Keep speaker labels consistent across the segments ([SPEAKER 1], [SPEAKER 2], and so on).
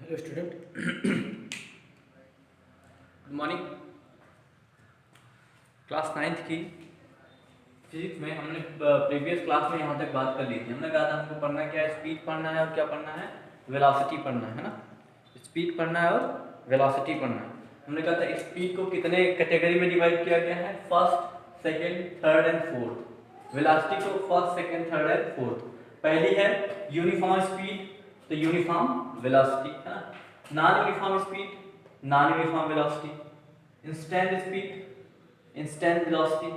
[SPEAKER 1] Hello student, good morning. Class 9th की physics में हमने प्रीवियस क्लास में यहाँ तक बात कर ली थी। हमने कहा था हमको पढ़ना क्या है, स्पीड पढ़ना है और क्या पढ़ना है, वेलोसिटी पढ़ना है ना। स्पीड पढ़ना है और वेलोसिटी पढ़ना है। हमने कहा था स्पीड को कितने कैटेगरी में डिवाइड किया गया है, first, second, third and fourth. Velocity को first, second, third and fourth. पहली है यूनिफॉर्म स्पीड, तो यूनिफॉर्म वेलोसिटी है ना। Non uniform speed, non uniform velocity. Instant speed, instant velocity.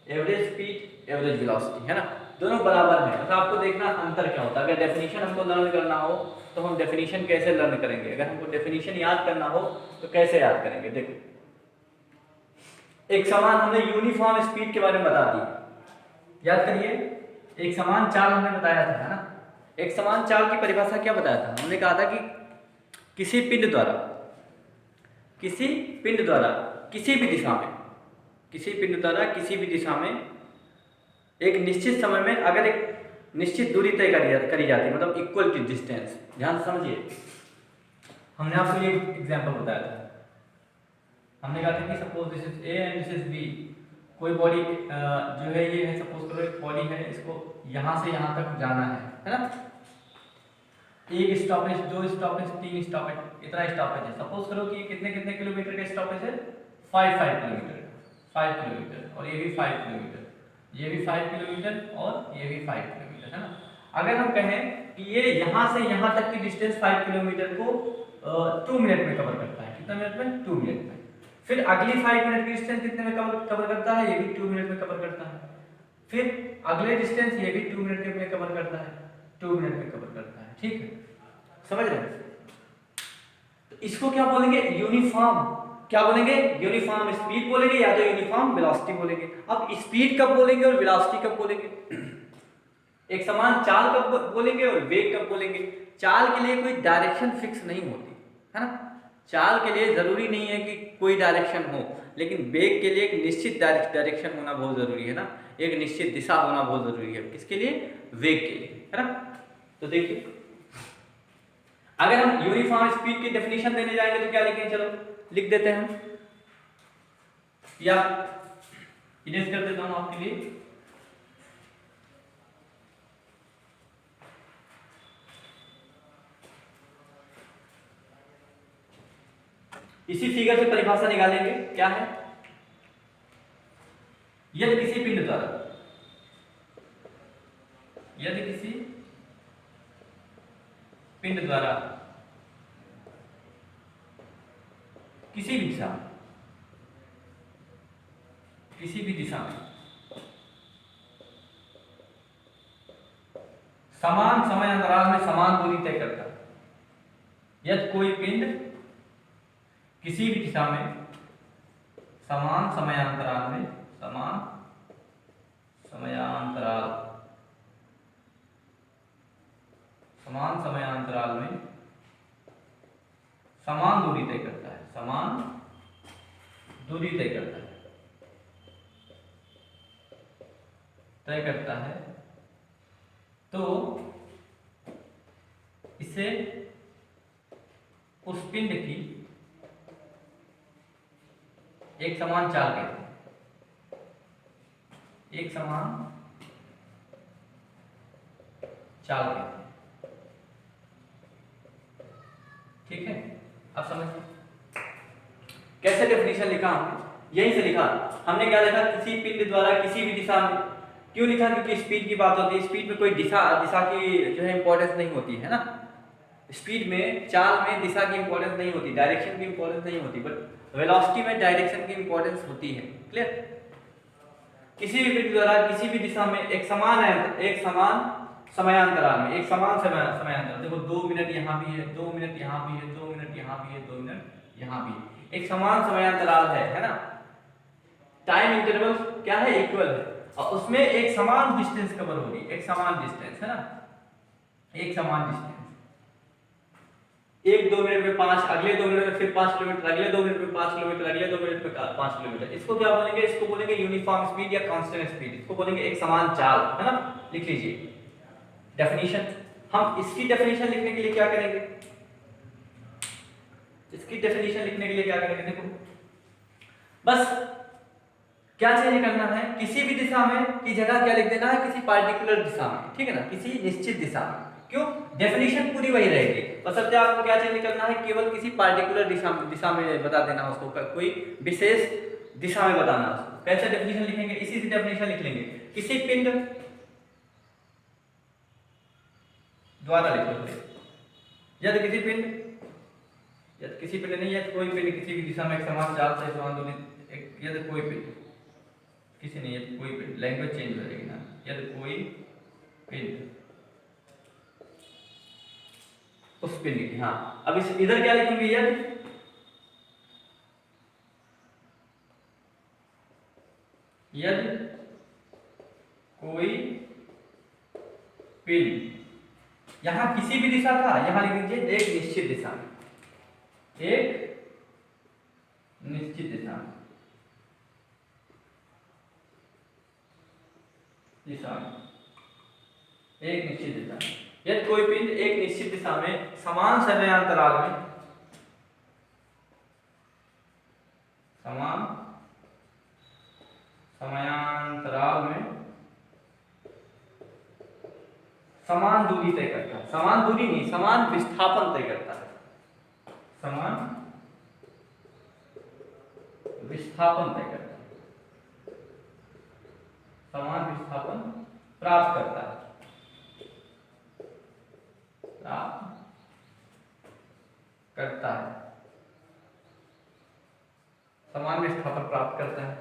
[SPEAKER 1] Average speed, average velocity है ना। दोनों बराबर है। बस आपको देखना अंतर क्या होता है। अगर डेफिनेशन हमको लर्न करना हो तो हम डेफिनेशन कैसे लर्न करेंगे, अगर हमको डेफिनेशन याद करना हो तो कैसे याद करेंगे। देखो, एक समान हमने यूनिफॉर्म स्पीड के बारे में बता दी, याद करिए। एक समान चाल हमने बताया था, है ना। एक समान चाल की परिभाषा क्या बताया था, हमने कहा था कि किसी पिंड द्वारा किसी भी दिशा में, किसी पिंड द्वारा किसी भी दिशा में एक निश्चित समय में अगर एक निश्चित दूरी तय करी जाती है, मतलब इक्वल टू डिस्टेंस। ध्यान से समझिए, हमने आपको ये एग्जांपल बताया था। हमने कहा था कि suppose this is A and this is B. कोई बॉडी जो है ये है, सपोज करो एक बॉडी है, इसको यहाँ से यहाँ तक जाना है ना। एक स्टॉपेज, दो स्टॉपेज, तीन स्टॉपेज, इतना स्टॉपेज है। सपोज करो कि कितने कितने किलोमीटर का स्टॉपेज है, 5 किलोमीटर, 5 किलोमीटर, और ये भी 5 किलोमीटर, ये भी 5 किलोमीटर और ये भी 5 किलोमीटर है ना। अगर हम कहें कि ये यहाँ से यहाँ तक की डिस्टेंस 5 किलोमीटर को 2 मिनट में कवर करता है। कितना मिनट में? 2 मिनट में। फिर अगली 5 मिनट की डिस्टेंस कितने में कवर करता है, ये भी 2 मिनट में कवर करता है। फिर अगले डिस्टेंस ये भी 2 मिनट में कवर करता है, 2 मिनट में कवर करता है। ठीक है, समझ रहे हैं। तो इसको क्या बोलेंगे, यूनिफॉर्म। क्या बोलेंगे? यूनिफॉर्म स्पीड बोलेंगे या तो यूनिफॉर्म वेलोसिटी बोलेंगे। अब स्पीड कब बोलेंगे और वेलोसिटी कब बोलेंगे? एक समान चाल कब बोलेंगे और वेग कब बोलेंगे? चाल के लिए कोई डायरेक्शन फिक्स नहीं होती है ना। चाल के लिए जरूरी नहीं है कि कोई डायरेक्शन हो, लेकिन वेग के लिए एक निश्चित डायरेक्शन होना बहुत जरूरी है ना। एक निश्चित दिशा होना बहुत जरूरी है। किसके लिए? वेग के लिए, है ना। तो देखिए, अगर हम यूनिफॉर्म स्पीड की डेफिनेशन देने जाएंगे तो क्या लिखेंगे, चलो लिख देते हैं, या इरेज कर देता हूं आपके लिए। इसी फिगर से परिभाषा निकालेंगे। क्या है? यदि किसी पिंड द्वारा, यदि किसी पिंड द्वारा किसी भी दिशा में, किसी भी दिशा में समान समय अंतराल में समान दूरी तय करता है। यदि कोई पिंड किसी भी दिशा में समान समयांतराल में, समान समयांतराल, समान समयांतराल में समान दूरी तय करता है, समान दूरी तय करता है, तय करता है, तो इसे उस पिंड की एक समान चाल कहते हैं, एक समान चाल कहते हैं। ठीक है, अब समझिए कैसे डेफिनेशन लिखा हमने। यहीं से लिखा हमने। क्या लिखा? किसी पिंड द्वारा किसी भी दिशा में। क्यों लिखा? क्योंकि स्पीड की बात होती है। स्पीड में कोई दिशा की जो है इंपॉर्टेंस नहीं होती है ना। स्पीड में, चाल में दिशा की इंपॉर्टेंस नहीं होती, डायरेक्शन की इंपॉर्टेंस नहीं होती, बट वेलोसिटी में डायरेक्शन की इंपॉर्टेंस होती है। क्लियर? किसी भी पिंड द्वारा किसी भी दिशा में एक समान समयांतराल में, एक समान समयांतराल, देखो 2 मिनट यहाँ भी है, 2 मिनट यहाँ भी है, 2 मिनट यहाँ भी है, 2 मिनट यहाँ भी है, एक समान समयांतराल है ना। टाइम इंटरवल क्या है? इक्वल है, और उसमें एक समान डिस्टेंस कवर हो रही है, एक समान डिस्टेंस है ना, एक समान डिस्टेंस। एक 2 मिनट में 5, अगले 2 मिनट में फिर 5 किलोमीटर, अगले 2 मिनट में 5 किलोमीटर, अगले 2 मिनट में 5 किलोमीटर। इसको क्या बोलेंगे? इसको बोलेंगे यूनिफॉर्म स्पीड या कांस्टेंट स्पीड। इसको बोलेंगे एक समान चाल, है ना। लिख लीजिए डेफिनेशन। हम इसकी डेफिनेशन लिखने के लिए क्या करेंगे, इसकी डेफिनेशन लिखने के लिए क्या करेंगे, देखो बस क्या चेंज करना है, किसी भी दिशा में की जगह क्या लिख देना है, किसी पार्टिकुलर दिशा में, ठीक है ना, किसी निश्चित दिशा में। क्यों, डेफिनेशन पूरी वही रहेगी, बशर्ते आपको क्या चेंज करना है, केवल किसी पार्टिकुलर दिशा में बता देना उसको, कोई विशेष दिशा में बताना उसको। कैसे डेफिनेशन लिखेंगे, इसी से डेफिनेशन लिख लेंगे, किसी पिंड द्वारा लिख लो, यदि किसी पिंड, यदि किसी पिंड नहीं, यदि कोई पिंड किसी भी दिशा में एक समान चाल से समान दूरी, यदि कोई पिंड, किसी नहीं, यदि कोई पिंड, लैंग्वेज चेंज हो जाएगी ना, यदि कोई पिंड उस पिंड की, हाँ अब इस इधर क्या लिखेंगे, यदि कोई पिंड, यहां किसी भी दिशा था, यहां लिख दीजिए एक निश्चित दिशा में, एक निश्चित दिशा में, एक निश्चित दिशा में, यदि कोई पिंड एक निश्चित दिशा में समान समयांतराल में, समान समयांतराल में समान दूरी तय करता है, समान दूरी नहीं, समान विस्थापन तय करता है, समान विस्थापन तय करता है, समान विस्थापन प्राप्त करता है, प्राप्त करता है, समान विस्थापन प्राप्त करता है,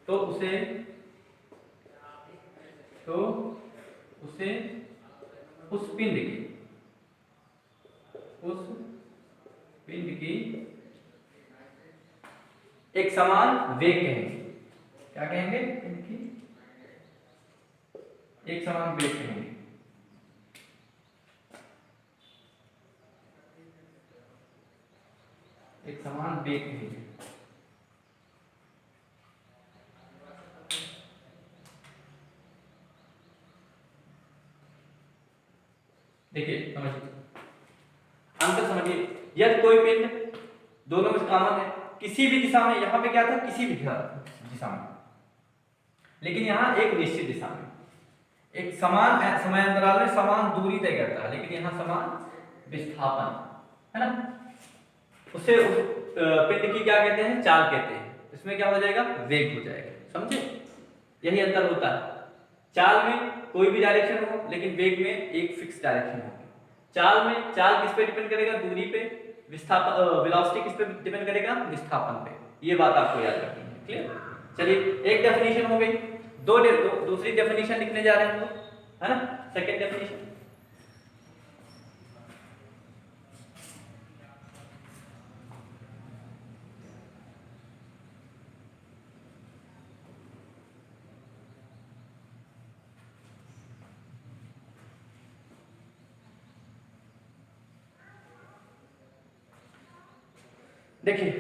[SPEAKER 1] तो उसे उस पिंड की एक समान वेग कहेंगे, क्या कहेंगे, पिंड की एक समान वेग कहेंगे, एक समान वेग कहेंगे। देखिए समझिए, अंतर समझिए, यदि कोई पिंड, दोनों में कॉमन है, किसी भी दिशा में, यहां पे क्या था, किसी भी दिशा में, लेकिन यहां एक निश्चित दिशा में, एक समान समयांतराल में समान दूरी तय करता है, लेकिन यहां समान विस्थापन है ना, उसे उस पिंड की क्या कहते हैं, चाल कहते हैं, इसमें क्या हो जाएगा, वेग हो जाएगा, समझे, यही अंतर होता है। चाल में कोई भी डायरेक्शन हो, लेकिन वेग में एक फिक्स डायरेक्शन हो। चाल में, चाल किस पे डिपेंड करेगा, दूरी पे, विस्थापन वेलोसिटी किस पे डिपेंड करेगा, विस्थापन पे, ये बात आपको याद रखनी है, क्लियर। चलिए एक डेफिनेशन हो गई, दूसरी डेफिनेशन लिखने जा रहे हैं हम लोग, है ना, सेकंड डेफिनेशन। देखिए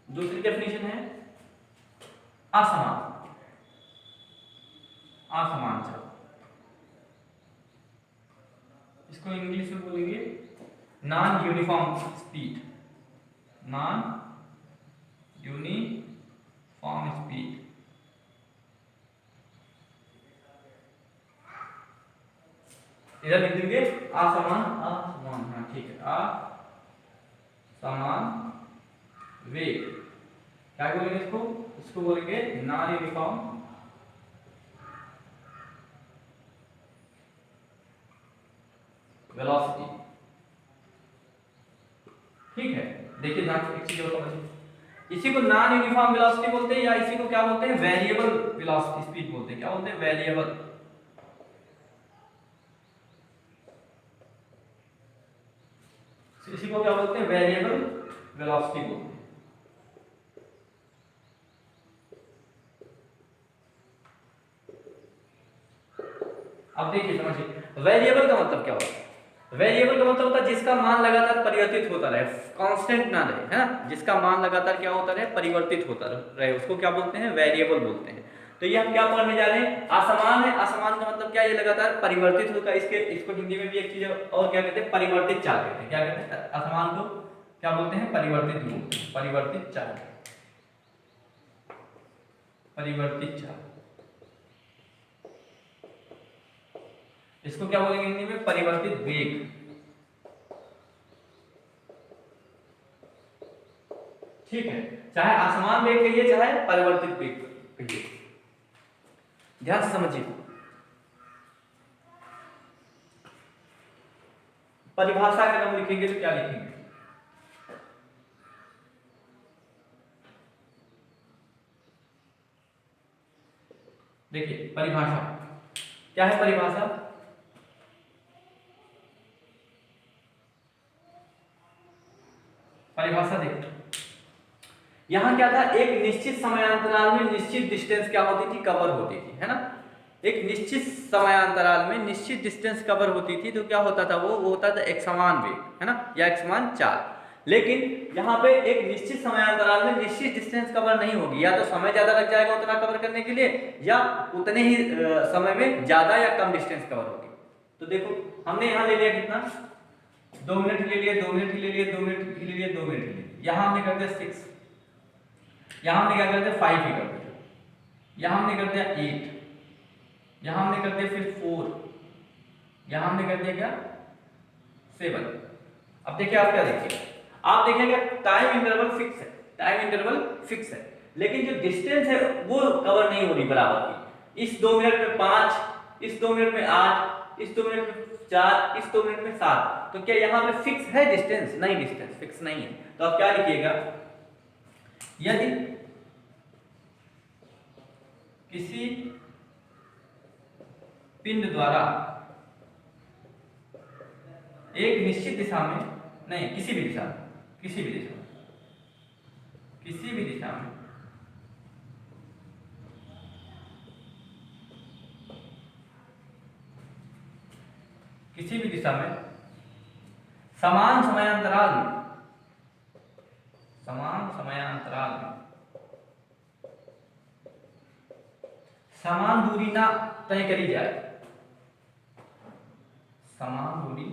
[SPEAKER 1] दूसरी डेफिनेशन है असमान, असमान चाल, इसको इंग्लिश में बोलेंगे non uniform speed, non uniform speed. इधर लिख देंगे असमान, असमान, हाँ ठीक है, असमान वेग, क्या बोलेंगे इसको, इसको बोलेंगे नॉन यूनिफॉर्म वेलोसिटी, ठीक है। देखिए ध्यान से एक चीज और समझिए, इसी को नॉन यूनिफॉर्म वेलोसिटी बोलते हैं, या इसी को क्या बोलते हैं, वेरिएबल वेलोसिटी स्पीड बोलते हैं, क्या बोलते हैं, वेरिएबल, इसी को क्या बोलते हैं, वेरिएबल वेलोसिटी बोलते हैं। अब देखिए समझिए, वेरिएबल का मतलब क्या होता है, वेरिएबल का मतलब होता है जिसका मान लगातार परिवर्तित होता रहे, कांस्टेंट ना रहे, है ना, जिसका मान लगातार क्या होता रहे, परिवर्तित होता रहे, उसको क्या बोलते हैं, वेरिएबल बोलते हैं। तो ये हम क्या पढ़ने जा रहे हैं, असमान है, असमान का मतलब क्या, ये लगातार परिवर्तित होता है, इसको हिंदी में भी एक चीज और क्या कहते हैं, परिवर्तित चाल कहते हैं, क्या कहते हैं, असमान को क्या बोलते हैं? परिवर्तित रूप, परिवर्तित चाल, परिवर्तित चाल। इसको क्या बोलेंगे हिंदी में? परिवर्तित वेग। ठीक है, चाहे असमान वेग कहिए चाहे परिवर्तित वेग कहिए, ध्यान से समझिए। परिभाषा का नाम लिखेंगे तो क्या लिखेंगे? देखिए परिभाषा क्या है? परिभाषा परिभाषा देखिए, यहां क्या था? एक निश्चित समयांतराल में निश्चित डिस्टेंस क्या होती थी? कवर होती थी, है ना? एक निश्चित समयांतराल में निश्चित डिस्टेंस कवर होती थी, तो क्या होता था? वो होता था एक समान वेग, है ना, या एक समान चाल। लेकिन यहाँ पे एक निश्चित समयांतराल में निश्चित डिस्टेंस कवर नहीं होगी, या तो समय ज्यादा लग जाएगा उतना कवर करने के लिए, या उतने ही समय में ज्यादा या कम डिस्टेंस कवर होगी। तो देखो हमने यहाँ ले लिया कितना? 2 मिनट ले लिए, 2 मिनट ले लिए, 2 मिनट ले लिए, 2 मिनट ले लिए। यहाँ हमने कर दिया 6, यहाँ हमने क्या कर दिया? 5 ही कर दिया, यहाँ हमने कर दिया 8, यहाँ हमने कर दिया फिर 4, यहाँ हमने कर दिया क्या? 7। अब देखिए आप क्या देखिए, आप देखिएगा टाइम इंटरवल फिक्स है, टाइम इंटरवल फिक्स है, लेकिन जो डिस्टेंस है वो कवर नहीं हो रही बराबर की। इस 2 मिनट में 5, इस 2 मिनट में 8, इस 2 मिनट में 4, इस 2 मिनट में 7। तो क्या यहाँ पे फिक्स है डिस्टेंस? नहीं, डिस्टेंस फिक्स नहीं है। तो आप क्या लिखिएगा? यदि किसी पिंड द्वारा एक निश्चित दिशा में, नहीं किसी भी दिशा में, किसी भी दिशा में, किसी भी दिशा में किसी भी दिशा में समान समयांतराल में, समान समयांतराल में समान दूरी ना तय करी जाए, समान दूरी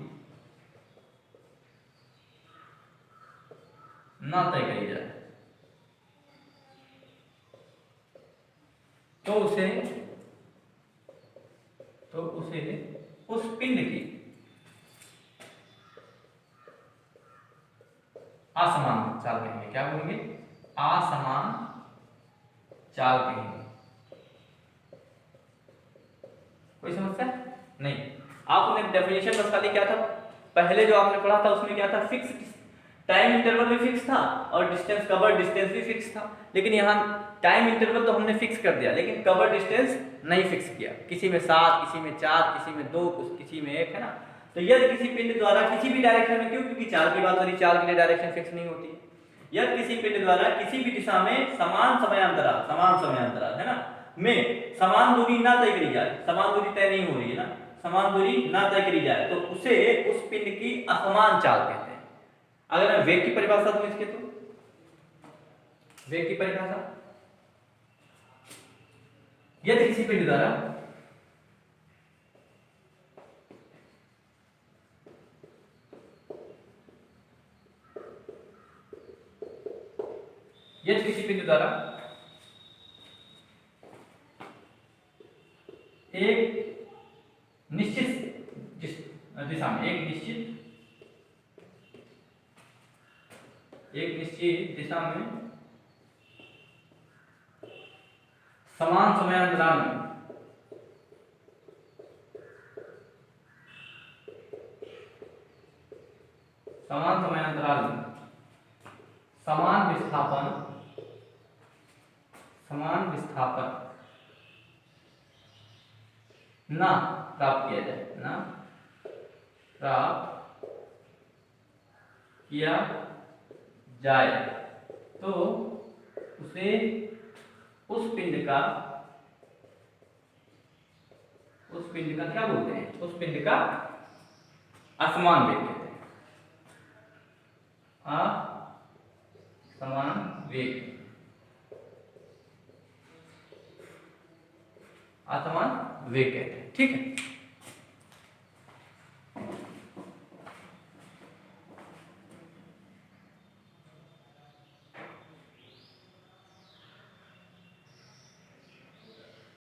[SPEAKER 1] ना तय करी जाए, तो उसे उस पिंड की असमान चाल कहेंगे। क्या बोलेंगे? असमान चाल कहेंगे। कोई समस्या नहीं? आपने डेफिनेशन बस खाली क्या था, पहले जो आपने पढ़ा था उसमें क्या था? फिक्स टाइम इंटरवल भी फिक्स था और डिस्टेंस, कवर डिस्टेंस भी फिक्स था। लेकिन यहाँ टाइम इंटरवल तो हमने फिक्स कर दिया, लेकिन कवर डिस्टेंस नहीं फिक्स किया। किसी में 7, किसी में 4, किसी में 2, किसी में 1, है ना? तो यदि किसी पिंड द्वारा किसी भी डायरेक्शन में, क्यों? क्योंकि चाल की बात हो रही, चाल के लिए डायरेक्शन फिक्स नहीं होती। यदि किसी पिंड द्वारा किसी भी दिशा में समान समयांतराल है ना, में समान दूरी ना तय करी जाए, समान दूरी तय नहीं हो रही है ना, समान दूरी ना तय करी जाए, तो उसे उस पिंड की असमान चाल कहते हैं। अगर मैं वेग की परिभाषा दूं इसके, तो वेग की परिभाषा, यदि किसी पिंड द्वारा एक निश्चित दिशा में, एक निश्चित दिशा में समान समयांतराल में समान विस्थापन ना प्राप्त किया जाए, ना प्राप्त किया जाए, तो उसे उस पिंड का क्या बोलते हैं? उस पिंड का असमान वेग कहते हैं। असमान वेग, असमान वेग कहते हैं। ठीक है।